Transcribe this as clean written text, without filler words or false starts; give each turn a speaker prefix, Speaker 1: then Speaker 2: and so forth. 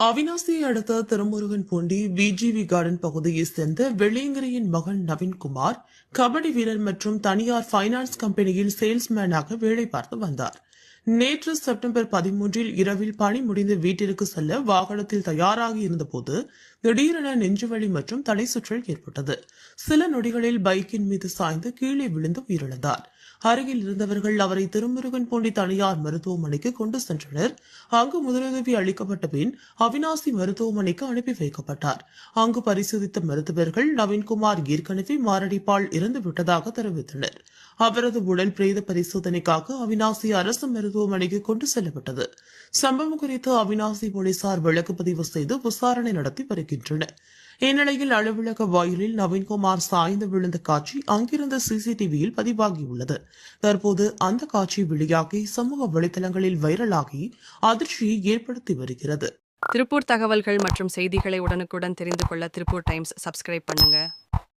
Speaker 1: அவினாசியை அடுத்த திருமுருகன்பூண்டி பிஜிவி கார்டன் பகுதியைச் சேர்ந்த வெள்ளியங்கிரியின் மகன் நவீன்குமார் கபடி வீரர் மற்றும் தனியார் பைனான்ஸ் கம்பெனியில் சேல்ஸ்மேனாக வேலை பார்த்து வந்தார். நேற்று செப்டம்பர் 13 இரவில் பணி முடிந்து வீட்டிற்கு செல்ல வாகனத்தில் தயாராகி இருந்தபோது திடீரென நெஞ்சுவலி மற்றும் தலை சுற்றல் ஏற்பட்டது. சில நொடிகளில் பைக்கின் மீது சாய்ந்து கீழே விழுந்து உயிரிழந்தார். அருகில் இருந்தவர்கள் அவரை திருமுருகன்பூண்டி தனியார் மருத்துவமனைக்கு கொண்டு சென்றனர். அங்கு முதலுதவி அளிக்கப்பட்ட பின் அவினாசி மருத்துவமனைக்கு அனுப்பி வைக்கப்பட்டார். அங்கு பரிசோதித்த மருத்துவர்கள் நவீன்குமார் ஏற்கனவே மாரடைப்பால் இறந்து விட்டதாக தெரிவித்தனர். அவரது உடல் பிரேத பரிசோதனைக்காக அவினாசி அரசு மருத்துவமனைக்கு கொண்டு செல்லப்பட்டது. சம்பவம் குறித்து அவினாசி போலீசார் வழக்கு பதிவு செய்து விசாரணை நடத்தி வருகின்றனர். இந்நிலையில் அலுவலக வாயிலில் நவீன்குமார் சாய்ந்து விழுந்த காட்சி அங்கிருந்த சிசிடிவியில் பதிவாகியுள்ளது. தற்போது அந்த காட்சி வெளியாகி சமூக வலைதளங்களில் வைரலாகி அதிர்ச்சியை ஏற்படுத்தி வருகிறது.
Speaker 2: திருப்பூர் தகவல்கள் மற்றும் செய்திகளை உடனுக்குடன் தெரிந்து கொள்ள திருப்பூர் டைம்ஸ் சப்ஸ்கிரைப் பண்ணுங்க.